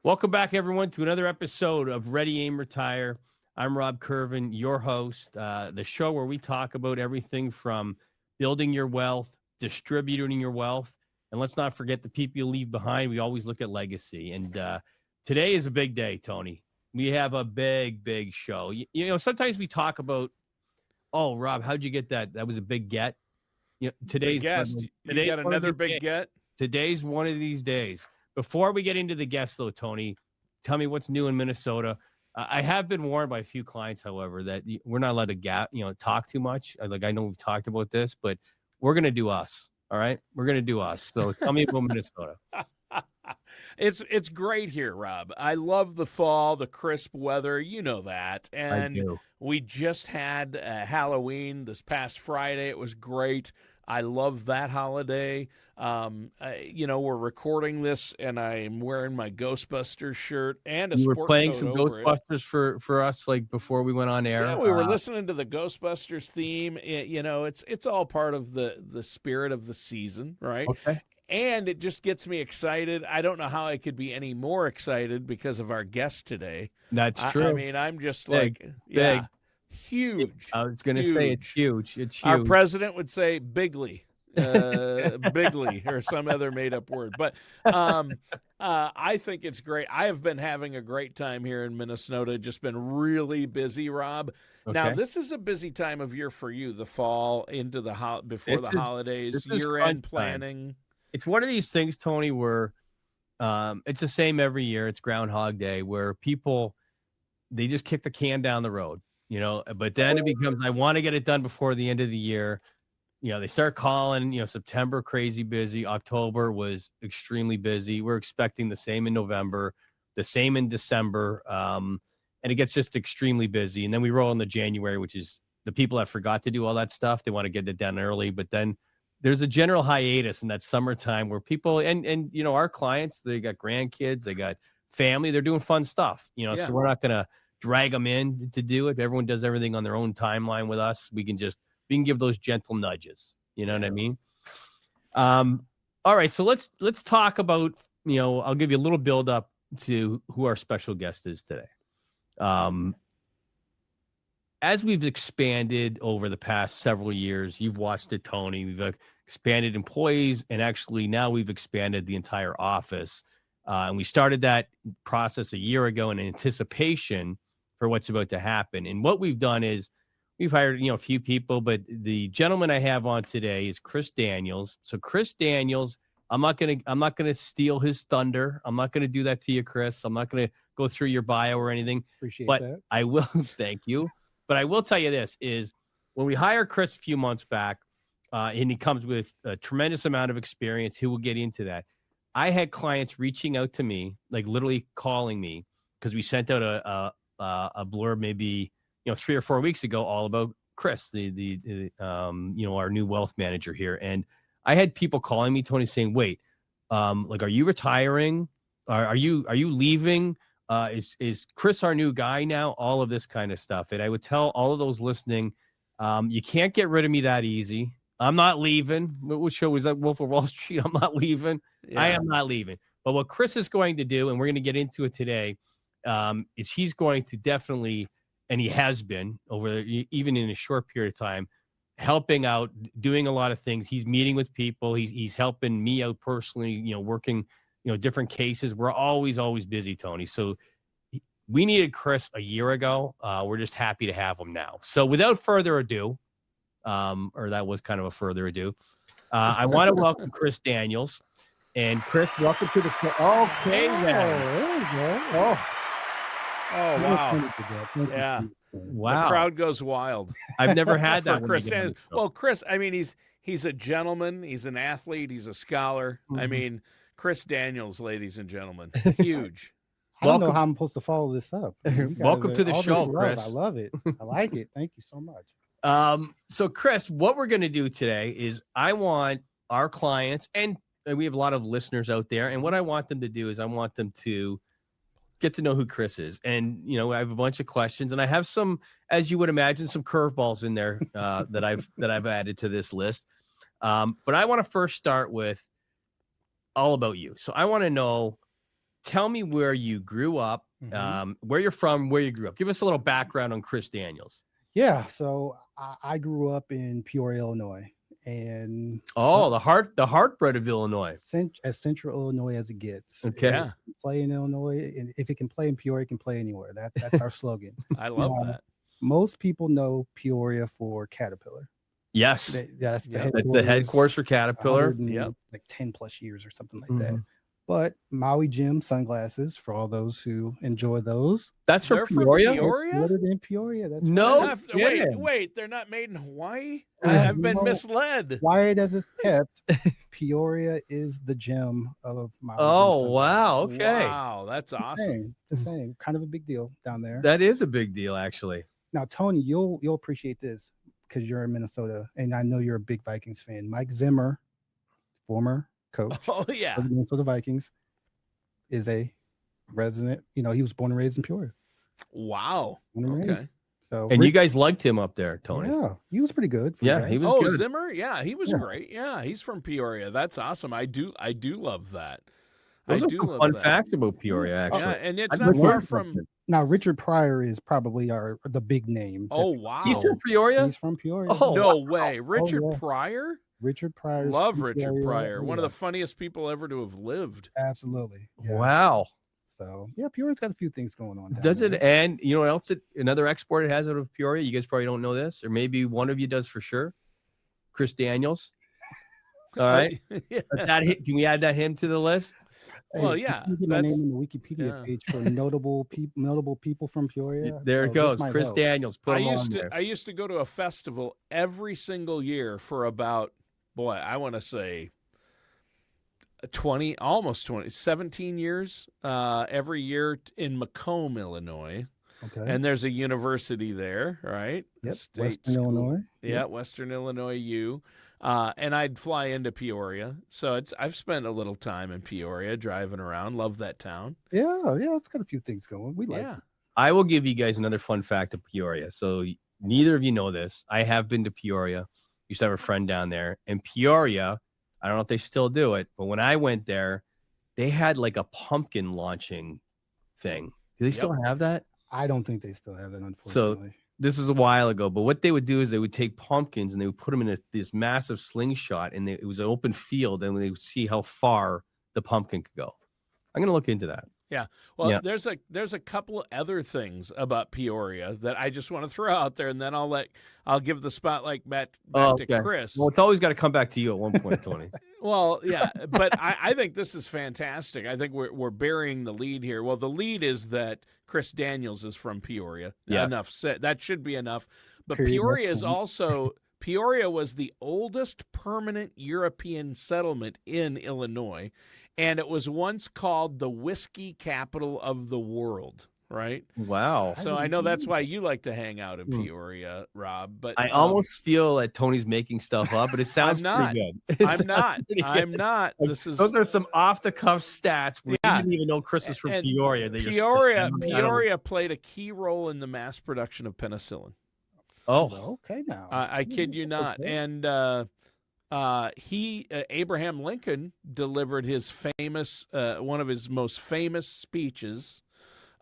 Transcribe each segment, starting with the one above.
Welcome back, everyone, to another episode of Ready, Aim, Retire. I'm Rob Kirvan, your host, the show where we talk about everything from building your wealth, distributing your wealth, and let's not forget the people you leave behind. We always look at legacy. And today is a big day, Tony. We have a big show. Sometimes we talk about, oh, Rob, how'd you get that? That was a big get. Big guest. You got another big get? Today's one of these days. Before we get into the guests, though, Tony, tell me what's new in Minnesota. I have been warned by a few clients, however, that we're not allowed to talk too much. I know we've talked about this, but we're going to do us. All right, we're going to do us. So tell me about Minnesota. It's great here, Rob. I love the fall, the crisp weather. You know that. And we just had Halloween this past Friday. It was great. I love that holiday. We're recording this, and I'm wearing my Ghostbusters shirt and a sport coat. You were playing some Ghostbusters for us, like before we went on air. Yeah, we were listening to the Ghostbusters theme. It's all part of the spirit of the season, right? Okay. And it just gets me excited. I don't know how I could be any more excited because of our guest today. That's true. I mean, I'm just big. Huge. I was going to say it's huge. It's huge. Our president would say bigly, bigly, or some other made-up word. But I think it's great. I have been having a great time here in Minnesota. Just been really busy, Rob. Okay. Now, this is a busy time of year for you, the fall into the holidays, year-end planning. It's one of these things, Tony, where it's the same every year. It's Groundhog Day, where people, they just kick the can down the road. But then it becomes, I want to get it done before the end of the year. They start calling, September, crazy busy. October was extremely busy. We're expecting the same in November, the same in December. And it gets just extremely busy. And then we roll into January, which is the people that forgot to do all that stuff. They want to get it done early, but then there's a general hiatus in that summertime where people, and our clients, they got grandkids, they got family, they're doing fun stuff, so we're not going to drag them in to do it. Everyone does everything on their own timeline with us. We can give those gentle nudges. You know what I mean? All right. So let's talk about, I'll give you a little build up to who our special guest is today. As we've expanded over the past several years, you've watched it, Tony, we've expanded employees, and actually now we've expanded the entire office. And we started that process a year ago in anticipation for what's about to happen. And what we've done is we've hired, a few people, but the gentleman I have on today is Chris Daniels. So Chris Daniels, I'm not gonna steal his thunder. I'm not gonna do that to you, Chris. I'm not gonna go through your bio or anything. Appreciate but that. I will. Thank you. But I will tell you this is when we hired Chris a few months back, and he comes with a tremendous amount of experience. He will get into that. I had clients reaching out to me, like literally calling me, because we sent out a blurb maybe 3 or 4 weeks ago all about Chris, the our new wealth manager here. And I had people calling me, Tony, saying, wait, are you retiring? Are you leaving? Is Chris our new guy now? All of this kind of stuff. And I would tell all of those listening, you can't get rid of me that easy. I'm not leaving. What show was that? Wolf of Wall Street. I'm not leaving. Yeah. I am not leaving. But what Chris is going to do, and we're going to get into it today, is he's going to definitely, and he has been even in a short period of time, helping out, doing a lot of things. He's meeting with people. He's helping me out personally, working, different cases. We're always busy, Tony. So we needed Chris a year ago. We're just happy to have him now. So without further ado, or that was kind of a further ado, I want to welcome Chris Daniels. And Chris, welcome to the show. Okay, then. Oh, wow. Yeah. Wow. The crowd goes wild. I've never had that. Chris Daniels. Well, Chris, I mean, he's a gentleman. He's an athlete. He's a scholar. Mm-hmm. I mean, Chris Daniels, ladies and gentlemen, huge. I don't know how I'm supposed to follow this up. Welcome to the show, Chris. I love it. I like it. Thank you so much. So, Chris, what we're going to do today is I want our clients, and we have a lot of listeners out there, and what I want them to do is I want them to get to know who Chris is. And, I have a bunch of questions, and I have some, as you would imagine, some curveballs in there that I've added to this list. But I want to first start with all about you. So I want to know tell me where you grew up, where you're from, where you grew up. Give us a little background on Chris Daniels. Yeah, so I grew up in Peoria, Illinois, and the heartbread of Illinois. As central Illinois as it gets. Okay. Yeah. Play in Illinois, and if it can play in Peoria, it can play anywhere. That's our slogan. I love that. Most people know Peoria for Caterpillar. Yes. That's the headquarters for Caterpillar. Like 10 plus years or something like that. But Maui Jim sunglasses for all those who enjoy those. That's from Peoria. In Peoria. That's wait, they're not made in Hawaii. I've been misled. Quiet as it's kept, Peoria is the gem of Maui. Oh wow! Okay. Wow, that's awesome. Just saying, kind of a big deal down there. That is a big deal, actually. Now, Tony, you'll appreciate this because you're in Minnesota, and I know you're a big Vikings fan. Mike Zimmer, former coach of the Minnesota Vikings, is a resident. He was born and raised in Peoria. Wow. Okay. So, and you guys liked him up there, Tony. Yeah, he was pretty good. He was good. Zimmer? Yeah, he was great. Yeah, he's from Peoria. That's awesome. I do love that. Those are some fun facts about Peoria, actually. Yeah, and it's not far from. Now, Richard Pryor is probably the big name. Oh, wow. He's from Peoria? He's from Peoria. Oh, no way. Richard Pryor? Richard Pryor. Love Richard Pryor. One of the funniest people ever to have lived. Absolutely. Yeah. Wow. So, yeah, Peoria's got a few things going on. Does it? And you know what else? Another export it has out of Peoria? You guys probably don't know this, or maybe one of you does for sure. Chris Daniels. All right. Can we add him to the list? Well, yeah. You get my name on the Wikipedia page for notable people from Peoria. There it goes. Chris Daniels. Put him on there. I used to go to a festival every single year for about, I want to say 17 years every year in Macomb, Illinois. Okay. And there's a university there, right? Yep. Western Illinois. Yeah, Western Illinois U. And I'd fly into Peoria. So I've spent a little time in Peoria driving around. Love that town. Yeah, it's got a few things going. We like it. I will give you guys another fun fact of Peoria. So neither of you know this. I have been to Peoria. Used to have a friend down there. And Peoria, I don't know if they still do it, but when I went there, they had like a pumpkin launching thing. Do they still have that? I don't think they still have that, unfortunately. So this was a while ago, but what they would do is they would take pumpkins and they would put them in this massive slingshot, and it was an open field, and they would see how far the pumpkin could go. I'm going to look into that. Yeah. Well, there's a couple of other things about Peoria that I just want to throw out there, and then I'll give the spotlight back to Chris. Well, it's always got to come back to you at one point, Tony. Well, yeah, but I think this is fantastic. I think we're burying the lead here. Well, the lead is that Chris Daniels is from Peoria. Yeah. Enough said. That should be enough. But Peoria is also Peoria was the oldest permanent European settlement in Illinois. And it was once called the whiskey capital of the world, right? Wow. So I know that's why you like to hang out in Peoria, Rob. But I almost feel that Tony's making stuff up, but it sounds pretty good. I'm not. Those are some off-the-cuff stats. We didn't even know Chris was from Peoria. Peoria played a key role in the mass production of penicillin. Oh, okay. Now I kid you not. Okay. And Abraham Lincoln delivered his famous, one of his most famous speeches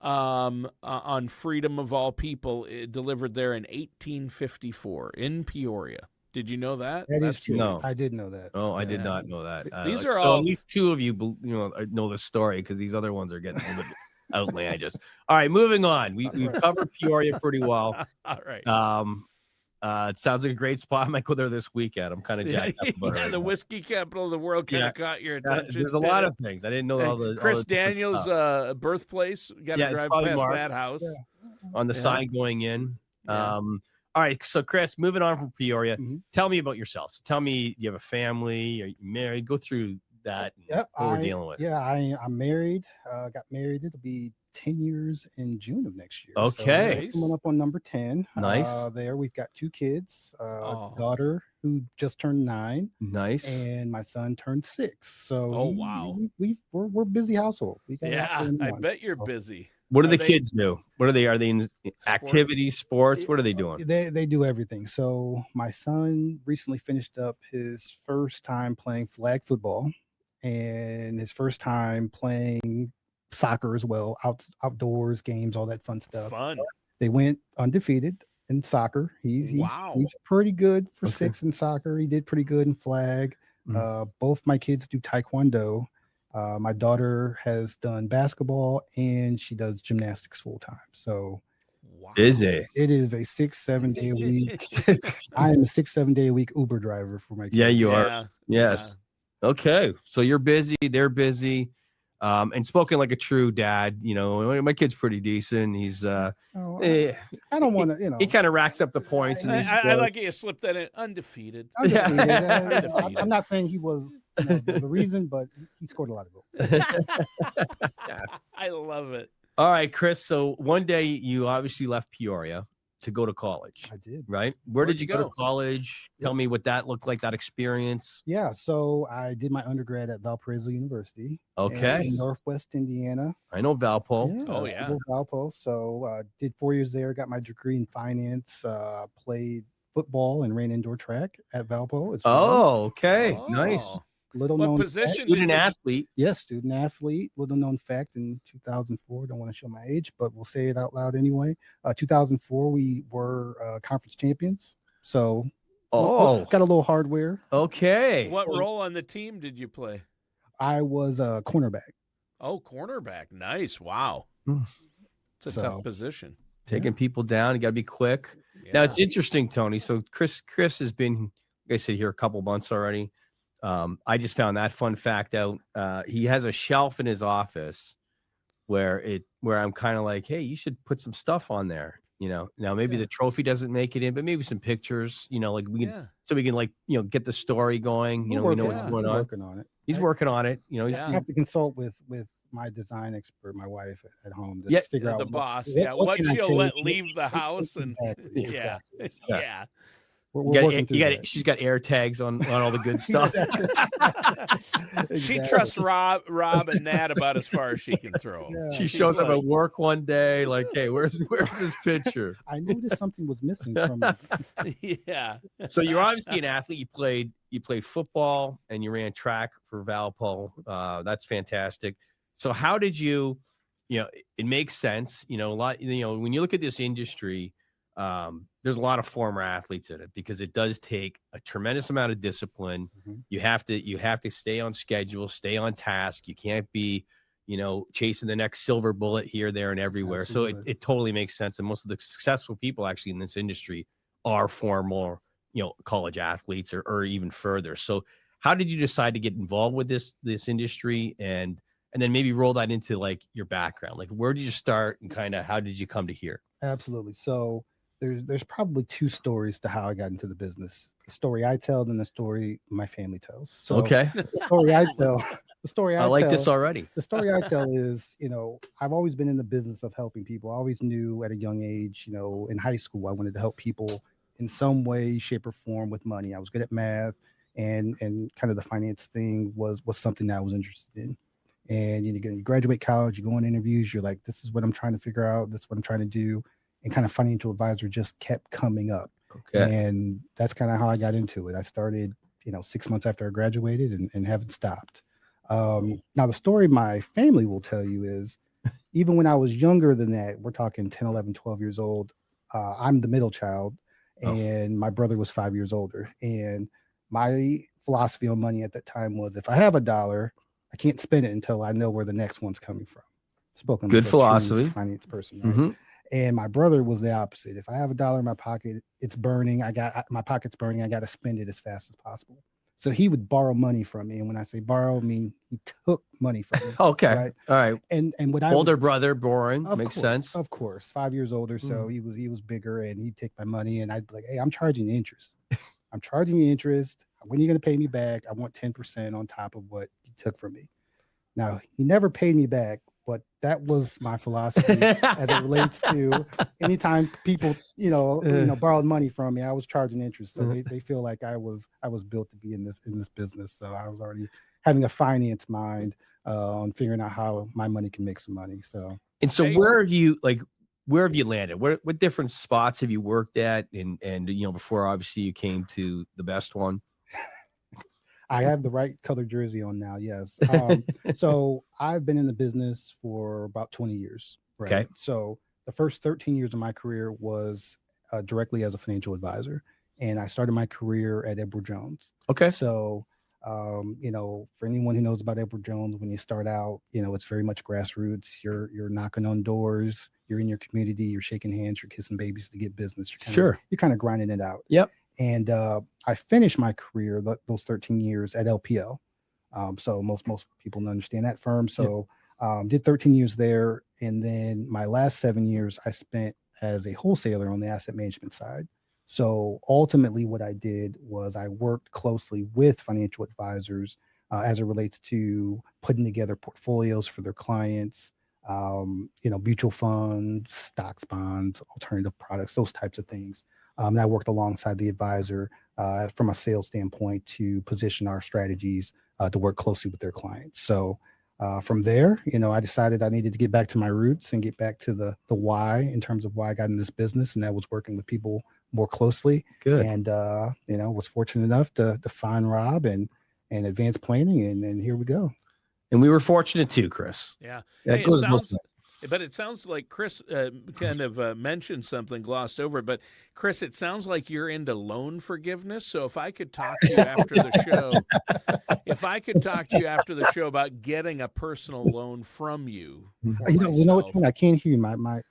on freedom of all people, delivered there in 1854 in Peoria. Did you know that? That's true. No. I did know that. Oh, I did not know that. These are all. At least two of you, know the story, because these other ones are getting a little bit outlandish. All right, moving on. We've covered Peoria pretty well. All right. It sounds like a great spot. I might go there this weekend. I'm kind of jacked up about it. The whiskey capital of the world kind of caught your attention. There's a lot of things. I didn't know all the Chris Daniels' birthplace. Got to drive past that house. On the sign going in. All right, so Chris, moving on from Peoria, tell me about yourself. So tell me, you have a family? Are you married? Go through that. Yep, what we're dealing with. Yeah, I'm married. Got married. It'll be 10 years in June of next year. Okay. So coming up on number 10. Nice. There we've got two kids, a daughter who just turned 9. Nice. And my son turned 6. So wow. We're a busy household. I bet you're busy. What do the kids do? What are they? Are they in activities, sports? What are they doing? They do everything. So my son recently finished up his first time playing flag football and his first time playing soccer as well, outdoors games, all that fun stuff. Fun. They went undefeated in soccer. He's pretty good for 6 in soccer. He did pretty good in flag. Both my kids do Taekwondo. My daughter has done basketball and she does gymnastics full time. So it is a 6-7 day a week. I am a 6-7 day a week Uber driver for my kids. Yeah, you are. Yes. Okay. So you're busy. They're busy. And spoken like a true dad, you know, my kid's pretty decent. He's I don't want to, you know. He kind of racks up the points. I like it. You slipped that in undefeated. Undefeated. I'm not saying he was the reason, but he scored a lot of goals. I love it. All right, Chris. So one day you obviously left Peoria to go to college. I did. Right? Where'd you go to college? Tell me what that looked like, that experience. Yeah. So I did my undergrad at Valparaiso University. Okay. In Northwest Indiana. I know Valpo. Valpo. So did 4 years there, got my degree in finance, played football and ran indoor track at Valpo. Nice. Little what known position? Student athlete. Yes, student athlete. Little known fact in 2004. Don't want to show my age, but we'll say it out loud anyway. 2004, we were conference champions. So got a little hardware. Okay. What role on the team did you play? I was a cornerback. Oh, cornerback. Nice. Wow. It's a tough position. Taking people down. You got to be quick. Yeah. Now, it's interesting, Tony. So Chris has been, like I said, here a couple months already. I just found that fun fact out. He has a shelf in his office where I'm kind of like, hey, you should put some stuff on there. You know, now maybe the trophy doesn't make it in, but maybe some pictures, you know, like we can like, you know, get the story going. You know, we know what's going on. Working on it. He's working on it. You know, I have to consult with my design expert, my wife at home, to figure out the boss. What she'll let leave the house and exactly. She's got air tags on all the good stuff. She trusts Rob and Nat about as far as she can throw. She shows up at work one day, like, hey, where's this picture? I noticed something was missing from me. So you're obviously an athlete. You played football and you ran track for Valpo. That's fantastic. So how did you know, it makes sense, you know, a lot, you know, when you look at this industry, there's a lot of former athletes in it because it does take a tremendous amount of discipline. You have to stay on schedule, stay on task. You can't be, you know, chasing the next silver bullet here, there, and everywhere. Absolutely. So it totally makes sense. And most of the successful people actually in this industry are former, you know, college athletes or even further. So how did you decide to get involved with this industry and then maybe roll that into like your background? Like, where did you start and kind of how did you come to here? Absolutely. So there's probably 2 stories to how I got into the business. The story I tell and the story my family tells. So the story I tell, I like this already. The story I tell is, you know, I've always been in the business of helping people. I always knew at a young age, you know, in high school, I wanted to help people in some way, shape, or form with money. I was good at math and kind of the finance thing was something that I was interested in. And you graduate college, you go on interviews, you're like, this is what I'm trying to figure out. That's what I'm trying to do. And kind of financial advisor just kept coming up. And that's kind of how I got into it. I started, you know, 6 months after I graduated and haven't stopped. Now, the story my family will tell you is even when I was younger than that, we're talking 10, 11, 12 years old. I'm the middle child and my brother was 5 years older. And my philosophy on money at that time was if I have $1, I can't spend it until I know where the next one's coming from. Spoken good philosophy. Finance person, right? And my brother was the opposite. If I have $1 in my pocket, it's burning. My pocket's burning. I got to spend it as fast as possible. So he would borrow money from me. And when I say borrow, I mean he took money from me. Okay. Right? All right. And what older brother, boring. Makes sense. Of course. 5 years older. So he was bigger and he'd take my money and I'd be like, hey, I'm charging you interest. I'm charging you interest. When are you going to pay me back? I want 10% on top of what you took from me. Now, he never paid me back, but that was my philosophy as it relates to anytime people, borrowed money from me, I was charging interest. So they feel like I was built to be in this business. So I was already having a finance mind on figuring out how my money can make some money. So where have you landed? What different spots have you worked at? And before obviously you came to the best one. I have the right color jersey on now. Yes. So I've been in the business for about 20 years. Right. Okay. So the first 13 years of my career was directly as a financial advisor, and I started my career at Edward Jones. Okay. So, for anyone who knows about Edward Jones, when you start out, it's very much grassroots. You're knocking on doors, you're in your community, you're shaking hands, you're kissing babies to get business. You're kind of grinding it out. Yep. And I finished my career, those 13 years at LPL. So most people understand that firm. So did 13 years there. And then my last 7 years I spent as a wholesaler on the asset management side. So ultimately what I did was I worked closely with financial advisors as it relates to putting together portfolios for their clients, mutual funds, stocks, bonds, alternative products, those types of things. And I worked alongside the advisor from a sales standpoint to position our strategies to work closely with their clients. So from there, I decided I needed to get back to my roots and get back to the why in terms of why I got in this business, and that was working with people more closely. Good. And was fortunate enough to find Rob and advanced planning, and here we go. And we were fortunate too, Chris. Yeah. That goes both ways. But it sounds like Chris kind of mentioned something, glossed over. But Chris, it sounds like you're into loan forgiveness. So if I could talk to you after the show, about getting a personal loan from you, you know what? I can't hear you. My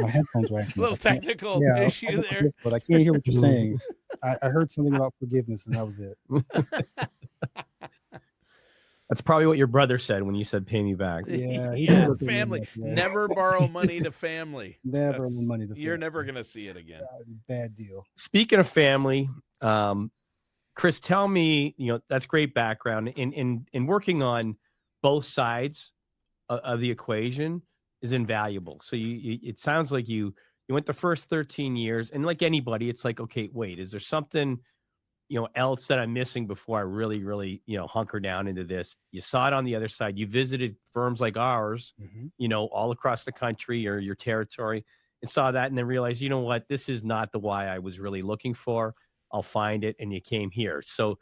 headphones are acting. A little technical issue there, but I can't hear what you're saying. I heard something about forgiveness, and that was it. That's probably what your brother said when you said "pay me back." Yeah, family. Never borrow money to family. Never loan money to family. You're never going to see it again. Bad deal. Speaking of family, Chris, tell me, that's great background in working on both sides of the equation is invaluable. So it sounds like you went the first 13 years, and like anybody, it's like, okay, wait, is there something else that I'm missing before I really, really, hunker down into this? You saw it on the other side. You visited firms like ours, all across the country or your territory, and saw that, and then realized, you know what, this is not the why I was really looking for. I'll find it. And you came here. So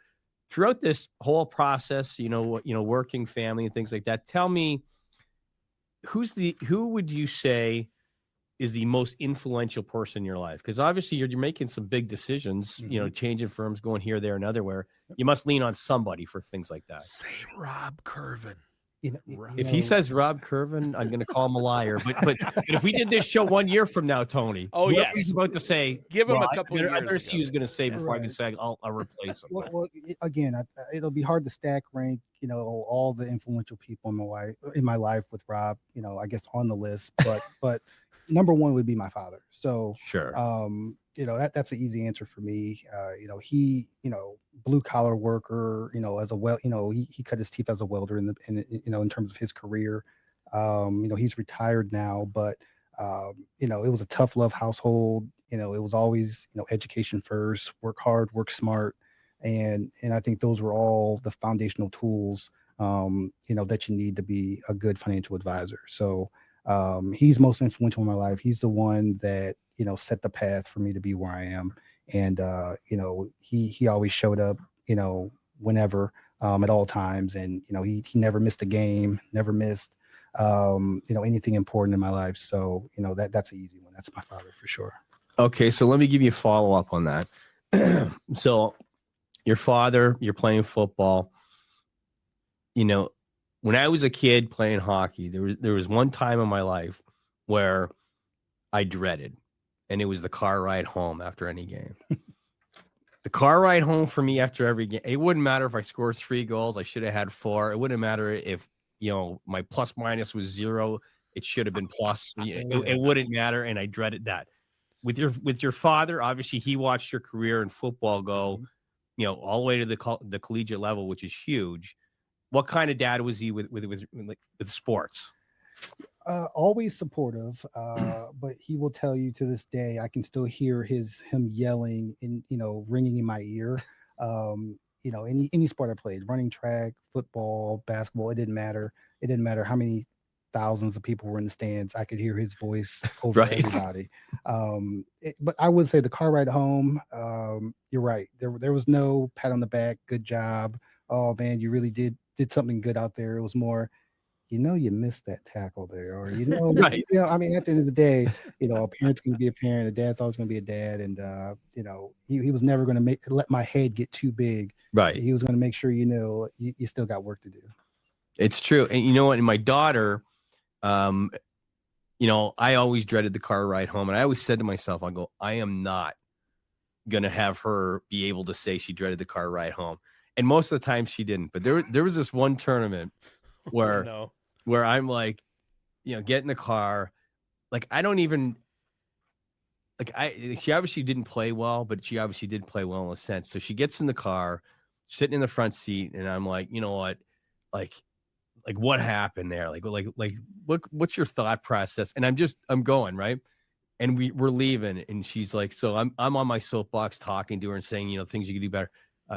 throughout this whole process, working family and things like that, tell me who would you say is the most influential person in your life? Because obviously you're making some big decisions, changing firms, going here, there, and everywhere. You must lean on somebody for things like that. Say Rob Kirvan. If he says Rob Kirvan, I'm going to call him a liar. But if we did this show 1 year from now, Tony, he's about to say, give him a couple of years. I better see who's going to say before I can say I'll replace him. Well, again, it'll be hard to stack rank, all the influential people in my life with Rob, I guess on the list, but number one would be my father. So sure. That's an easy answer for me. He, blue collar worker, as a he cut his teeth as a welder in terms of his career. He's retired now, but it was a tough love household. It was always, education first, work hard, work smart. And I think those were all the foundational tools, that you need to be a good financial advisor. So he's most influential in my life. He's the one that, set the path for me to be where I am. And, he always showed up, whenever, at all times. And, he never missed a game, never missed, anything important in my life. So, that's an easy one. That's my father for sure. Okay. So let me give you a follow up on that. So your father, you're playing football, when I was a kid playing hockey, there was one time in my life where I dreaded, and it was the car ride home after any game. The car ride home for me after every game, it wouldn't matter if I scored 3 goals. I should have had 4. It wouldn't matter if, my plus minus was 0. It should have been plus. It wouldn't matter, and I dreaded that. With your father, obviously, he watched your career in football go, all the way to the collegiate level, which is huge. What kind of dad was he with sports? Always supportive, but he will tell you to this day, I can still hear him yelling and ringing in my ear. Any sport I played, running track, football, basketball, it didn't matter. It didn't matter how many thousands of people were in the stands. I could hear his voice over everybody. But I would say the car ride home, you're right. There was no pat on the back, good job. oh man, you really did something good out there. It was more, you missed that tackle there, or Right. I mean, at the end of the day, a parent's going to be a parent, a dad's always going to be a dad, and he was never going to let my head get too big. Right. He was going to make sure you still got work to do. It's true, and you know what? And my daughter, I always dreaded the car ride home, and I always said to myself, I am not going to have her be able to say she dreaded the car ride home, and most of the time she didn't. But there was this one tournament where. No. Where I'm like, get in the car. Like, I don't even she obviously didn't play well, but she obviously did play well in a sense. So she gets in the car, sitting in the front seat, and I'm like, you know what? Like what happened there? Like what's your thought process? And I'm going, right? And we're leaving, and she's like, so I'm on my soapbox talking to her and saying, things you could do better.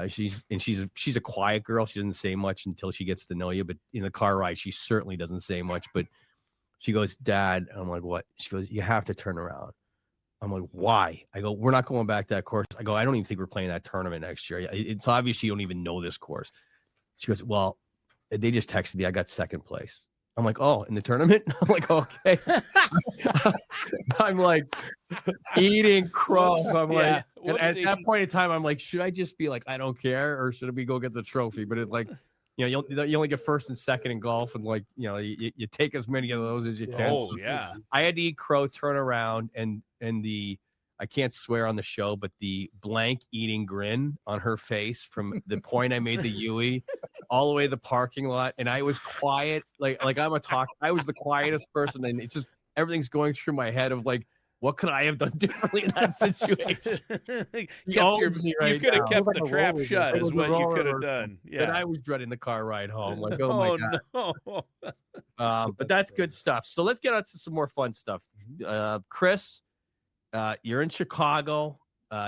She's a quiet girl. She doesn't say much until she gets to know you. But in the car ride, she certainly doesn't say much. But she goes, Dad. I'm like, what? She goes, you have to turn around. I'm like, why? I go, we're not going back to that course. I go, I don't even think we're playing that tournament next year. It's obvious you don't even know this course. She goes, well, they just texted me. I got second place. I'm like, oh, in the tournament? I'm like, okay. I'm like eating crow. I'm like, and at that point in time, I'm like, should I just be like, I don't care, or should we go get the trophy? But it's like, you only get first and second in golf, and like, you take as many of those as you can. Oh, so yeah. I had to eat crow, turn around, and the I can't swear on the show, but the blank eating grin on her face from the point I made the Yui all the way to the parking lot. And I was quiet. Like I was the quietest person. And it's just, everything's going through my head of like, what could I have done differently in that situation? You could have kept the trap shut is what you could have done. Yeah. But I was dreading the car ride home. Like, oh my God. No. But that's good stuff. So let's get on to some more fun stuff. Chris, you're in Chicago.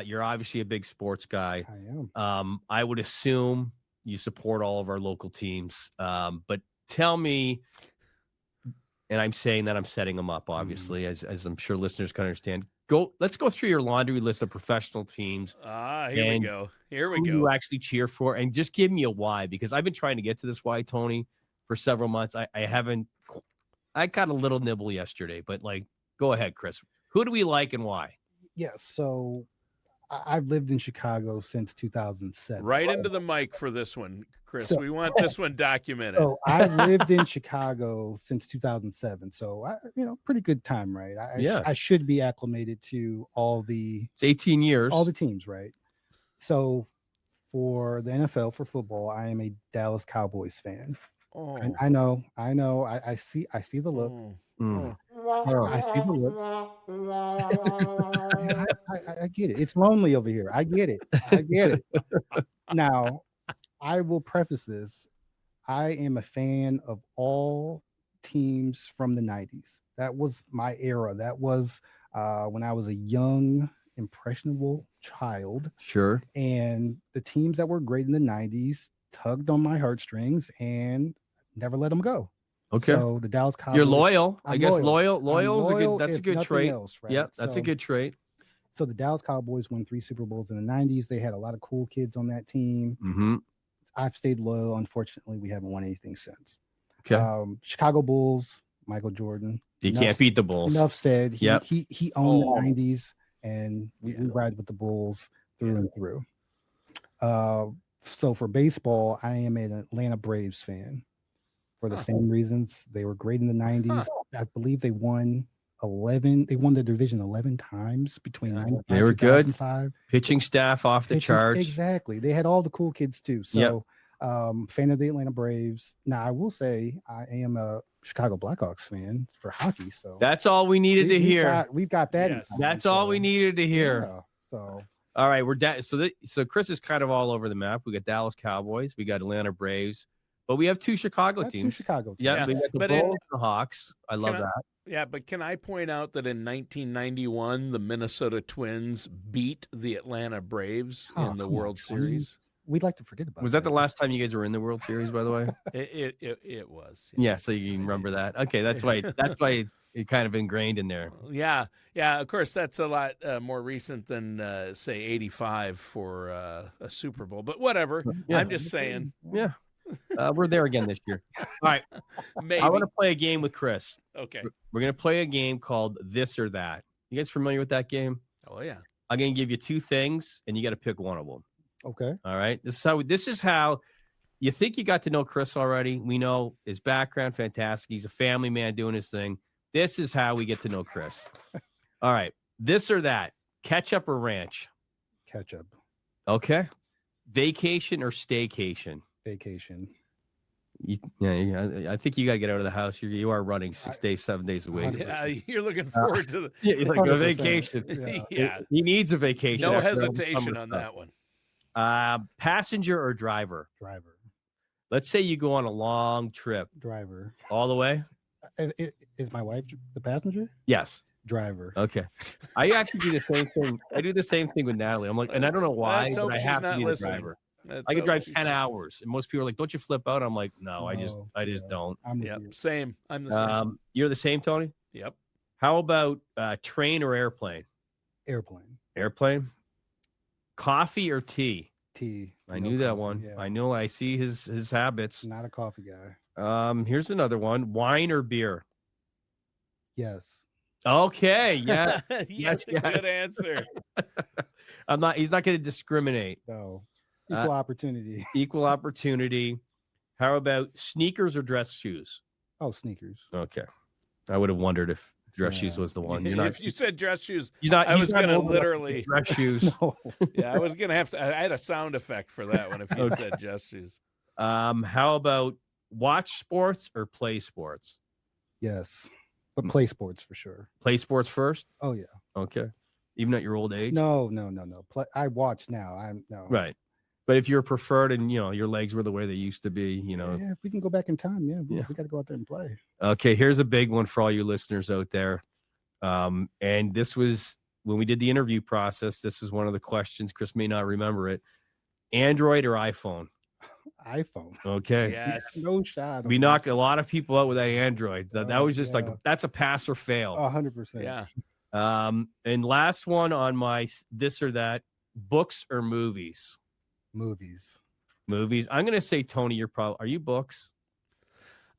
You're obviously a big sports guy. I am. I would assume you support all of our local teams. But tell me, and I'm saying that I'm setting them up, obviously, as I'm sure listeners can understand. Let's go through your laundry list of professional teams. Here we go. Who you actually cheer for, and just give me a why, because I've been trying to get to this why, Tony, for several months. I haven't. I got a little nibble yesterday, but like, go ahead, Chris. Who do we like and why? Yeah, so I've lived in Chicago since 2007. Right into the mic for this one, Chris. We want this one documented. So I've lived in Chicago since 2007. So pretty good time, right? I should be acclimated to it's 18 years. All the teams, right? So for the NFL, for football, I am a Dallas Cowboys fan. Oh. I know. I see the look. I see the looks. I get it. It's lonely over here. I get it. Now, I will preface this. I am a fan of all teams from the 90s. That was my era. That was when I was a young, impressionable child. Sure. And the teams that were great in the 90s tugged on my heartstrings and never let them go. Okay. So the Dallas Cowboys. You're loyal. I'm I guess loyal. loyal is a good. That's a good trait. Else, right? Yep, that's a good trait. So the Dallas Cowboys won 3 Super Bowls in the 90s. They had a lot of cool kids on that team. Mm-hmm. I've stayed loyal. Unfortunately, we haven't won anything since. Okay. Chicago Bulls, Michael Jordan. You can't beat the Bulls. Enough said. He owned the 90s, and we ride with the Bulls through and through. So for baseball, I am an Atlanta Braves fan for the same reasons. They were great in the 90s. I believe they won 11. They won the division 11 times between 95 they were and 2005. Good. Pitching staff off the charts. Exactly. They had all the cool kids too. So fan of the Atlanta Braves. Now I will say I am a Chicago Blackhawks fan for hockey. So that's all we needed to hear. We've got that. Yes. That's all we needed to hear. Yeah, so all right, we're so Chris is kind of all over the map. We got Dallas Cowboys, we got Atlanta Braves, but we have 2 Chicago teams. 2 Chicago teams. Yeah, we got the Bulls and the Hawks. I love that. Yeah, but can I point out that in 1991, the Minnesota Twins beat the Atlanta Braves in the World Series? We'd like to forget about. Was that the last time you guys were in the World Series, by the way? It was. Yeah, so you can remember that. Okay, that's why it kind of ingrained in there. Yeah. Of course, that's a lot more recent than say '85 for a Super Bowl. But whatever. Yeah. I'm just saying. Yeah. We're there again this year. All right. Maybe. I want to play a game with Chris. Okay. We're going to play a game called This or That. You guys familiar with that game? Oh, yeah. I'm going to give you two things, and you got to pick one of them. Okay. All right. This is how you think you got to know Chris already. We know his background, fantastic. He's a family man doing his thing. This is how we get to know Chris. All right. This or that. Ketchup or ranch? Ketchup. Okay. Vacation or staycation? Vacation. I think you got to get out of the house. You are running 6 days, 7 days a week. You're looking forward to the you're like a vacation. Yeah. He needs a vacation. No hesitation on that one. Passenger or driver? Driver. Let's say you go on a long trip. Driver. All the way? Is my wife the passenger? Yes. Driver. Okay. I actually do the same thing. I do the same thing with Natalie. I'm like, and I don't know why, but I have to be the driver. I could drive 10 hours, and most people are like, "Don't you flip out?" I'm like, "No, I just don't." Same. I'm the same. You're the same, Tony. Yep. How about train or airplane? Airplane. Airplane. Coffee or tea? Tea. I knew that one. Yeah. I know. I see his habits. Not a coffee guy. Here's another one. Wine or beer? Yes. Okay. Yeah. Yes. Good answer. He's not going to discriminate. No. Equal opportunity. Equal opportunity. How about sneakers or dress shoes? Oh, sneakers. Okay. I would have wondered if dress shoes was the one. You're not, if you said dress shoes, I was going to literally dress shoes. No. Yeah, I was going to have to. I had a sound effect for that one if you said dress shoes. How about watch sports or play sports? Yes, but play sports for sure. Play sports first? Oh yeah. Okay. Even at your old age? No. I watch now. Right. But if you're preferred and your legs were the way they used to be, Yeah, if we can go back in time, we got to go out there and play. Okay, here's a big one for all you listeners out there. And this was when we did the interview process. This was one of the questions. Chris may not remember it. Android or iPhone? iPhone. Okay. Yes. No shot. We knocked a lot of people out with that Android. That was just like that's a pass or fail. 100%. Yeah. And last one on my this or that: books or movies? Movies. I'm gonna say, Tony, are you books?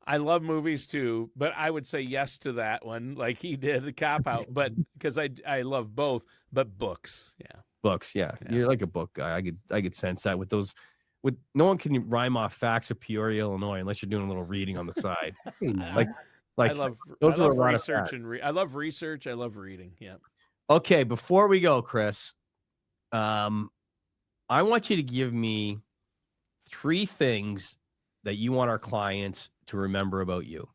I love movies too, but I would say yes to that one, like he did, a cop out. But because I love both, but books, yeah. Books, yeah. You're like a book guy. I could sense that with those. With no one can rhyme off facts of Peoria, Illinois, unless you're doing a little reading on the side. like I love research and I love research. I love reading. Yeah. Okay, before we go, Chris, I want you to give me 3 things that you want our clients to remember about you.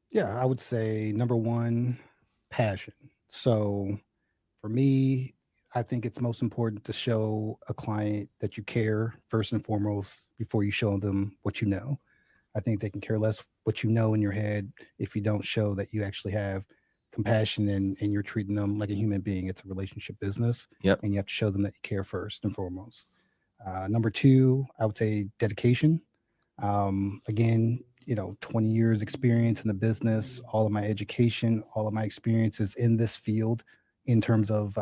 Yeah, I would say number 1, passion. So for me, I think it's most important to show a client that you care first and foremost before you show them what you know. I think they can care less what you know in your head if you don't show that you actually have compassion and you're treating them like a human being. It's a relationship business. Yep. And you have to show them that you care first and foremost. Number 2, I would say dedication. Again, 20 years experience in the business, all of my education, all of my experiences in this field in terms of,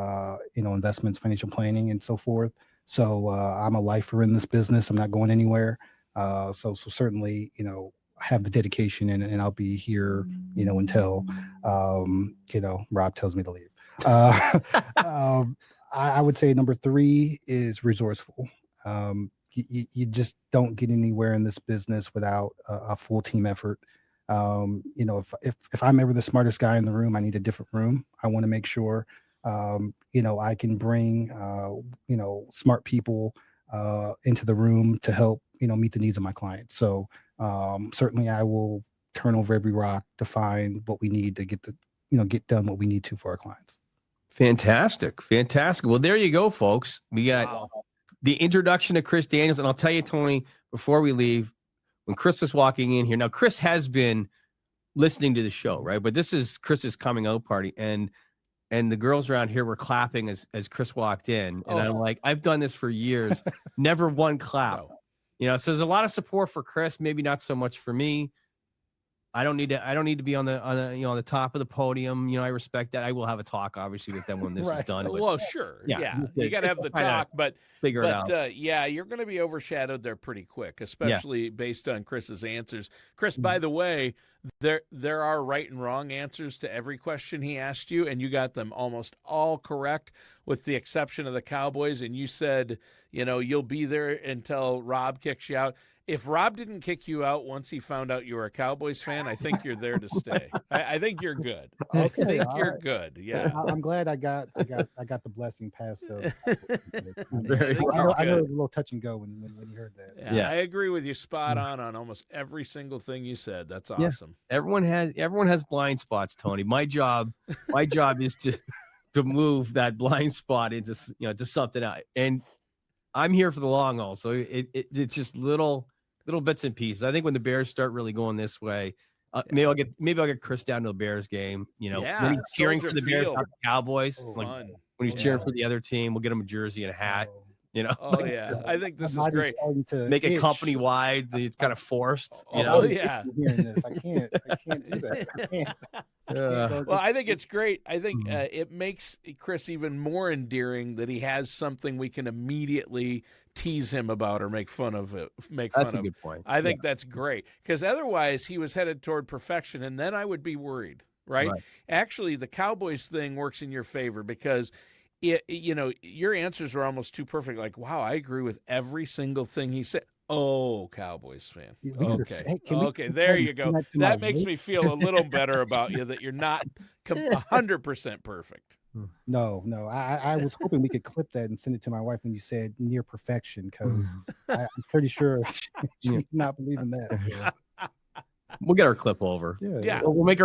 investments, financial planning and so forth. So I'm a lifer in this business. I'm not going anywhere. So certainly, have the dedication and I'll be here, until, Rob tells me to leave. I would say number 3 is resourceful. You just don't get anywhere in this business without a full team effort. If I'm ever the smartest guy in the room, I need a different room. I want to make sure, I can bring, smart people into the room to help, meet the needs of my clients. So certainly I will turn over every rock to find what we need to get done what we need to for our clients. Fantastic. Well, there you go, folks. We got the introduction to Chris Daniels. And I'll tell you, Tony, before we leave, when Chris was walking in here, now Chris has been listening to the show, right? But this is Chris's coming out party. And the girls around here were clapping as Chris walked in. And I'm like, I've done this for years. Never one clap. So there's a lot of support for Chris, maybe not so much for me. I don't need to be on the on the top of the podium. I respect that. I will have a talk obviously with them when this is done. But, well, sure. Yeah. You got to have the talk, but figure it out. Yeah, you're going to be overshadowed there pretty quick, especially based on Chris's answers. Chris, by the way, there are right and wrong answers to every question he asked you, and you got them almost all correct, with the exception of the Cowboys. And you said, you'll be there until Rob kicks you out. If Rob didn't kick you out once he found out you were a Cowboys fan, I think you're there to stay. I think you're good. I think you're good. Yeah. I'm glad I got the blessing passed. So I know it was a little touch and go when you heard that. Yeah, I agree with you spot on almost every single thing you said. That's awesome. Yeah. Everyone has blind spots, Tony. My job is to move that blind spot into to something else. And I'm here for the long haul. So it's just little bits and pieces. I think when the Bears start really going this way, maybe I'll get Chris down to the Bears game. When he's cheering for the Bears, not the Cowboys. When he's cheering for the other team, we'll get him a jersey and a hat. Oh yeah, I think this is great. Make it company wide. It's kind of forced. Oh yeah. Hearing this, I can't do that. Well, I think it's great. I think it makes Chris even more endearing that he has something we can immediately tease him about or make fun of. That's a good point. I think that's great, because otherwise he was headed toward perfection, and then I would be worried. Right? Actually, the Cowboys thing works in your favor, because your answers were almost too perfect. Like, wow, I agree with every single thing he said. Oh, Cowboys fan. Okay, there you go. That makes me feel a little better about you, that you're not 100% perfect. No. I was hoping we could clip that and send it to my wife when you said near perfection, because I'm pretty sure she's not believing that. So. We'll get our clip over. Yeah. We'll make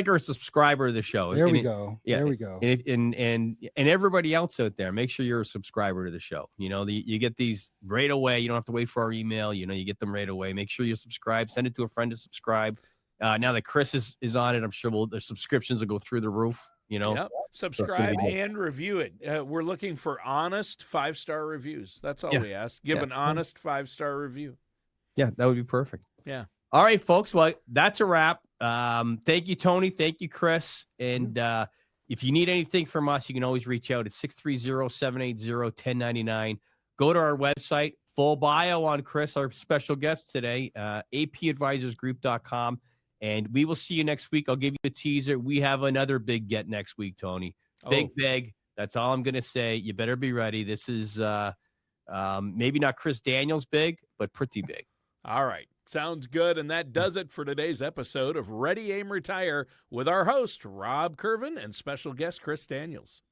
her a subscriber of the show. There we go. Yeah. There we go. And everybody else out there, make sure you're a subscriber to the show. You get these right away. You don't have to wait for our email. You get them right away. Make sure you subscribe. Send it to a friend to subscribe. Now that Chris is on it, I'm sure the subscriptions will go through the roof. Yep. Subscribe and review it. We're looking for honest 5-star reviews. That's all we ask. Give an honest 5-star review. Yeah, that would be perfect. Yeah. All right, folks. Well, that's a wrap. Thank you, Tony. Thank you, Chris. And if you need anything from us, you can always reach out at 630-780-1099. Go to our website. Full bio on Chris, our special guest today, apadvisorsgroup.com. And we will see you next week. I'll give you a teaser. We have another big get next week, Tony. Big. That's all I'm going to say. You better be ready. This is maybe not Chris Daniels big, but pretty big. All right. Sounds good. And that does it for today's episode of Ready, Aim, Retire with our host, Rob Kirvan, and special guest Chris Daniels.